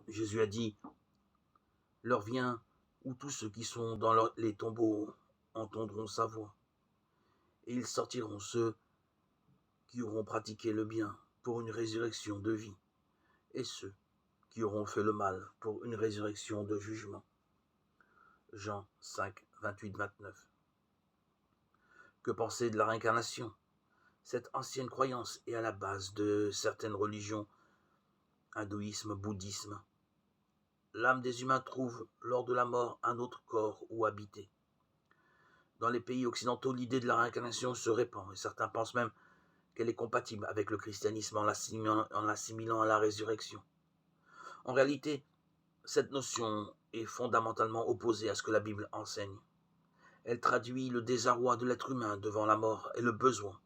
Jésus a dit, l'heure vient où tous ceux qui sont dans les tombeaux entendront sa voix, et ils sortiront ceux qui auront pratiqué le bien pour une résurrection de vie, et ceux qui auront fait le mal pour une résurrection de jugement. Jean 5, 28-29. Que penser de la réincarnation? Cette ancienne croyance est à la base de certaines religions, hindouisme, bouddhisme. L'âme des humains trouve lors de la mort un autre corps où habiter. Dans les pays occidentaux, l'idée de la réincarnation se répand, et certains pensent même qu'elle est compatible avec le christianisme en l'assimilant à la résurrection. En réalité, cette notion est fondamentalement opposée à ce que la Bible enseigne. Elle traduit le désarroi de l'être humain devant la mort et le besoin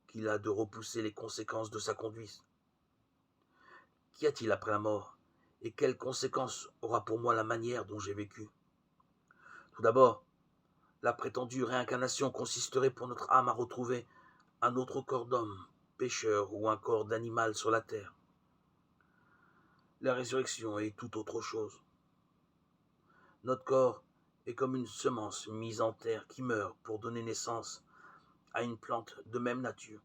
qu'il a de repousser les conséquences de sa conduite. Qu'y a-t-il après la mort? Et quelles conséquences aura pour moi la manière dont j'ai vécu? Tout d'abord, la prétendue réincarnation consisterait pour notre âme à retrouver un autre corps d'homme, pécheur ou un corps d'animal sur la terre. La résurrection est tout autre chose. Notre corps est comme une semence mise en terre qui meurt pour donner naissance à une plante de même nature,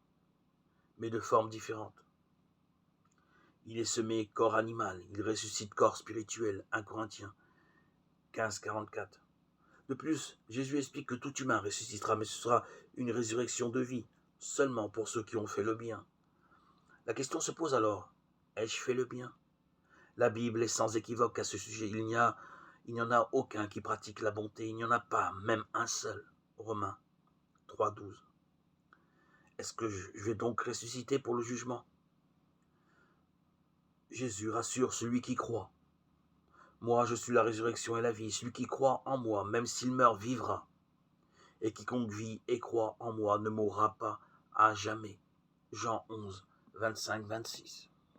mais de forme différente. Il est semé corps animal, il ressuscite corps spirituel, 1 Corinthiens 15, 44. De plus, Jésus explique que tout humain ressuscitera, mais ce sera une résurrection de vie, seulement pour ceux qui ont fait le bien. La question se pose alors, ai-je fait le bien? La Bible est sans équivoque à ce sujet, il n'y en a aucun qui pratique la bonté, il n'y en a pas, même un seul. Romains 3, 12. Est-ce que je vais donc ressusciter pour le jugement? Jésus rassure celui qui croit. Moi, je suis la résurrection et la vie. Celui qui croit en moi, même s'il meurt, vivra. Et quiconque vit et croit en moi ne mourra pas à jamais. Jean 11, 25, 26.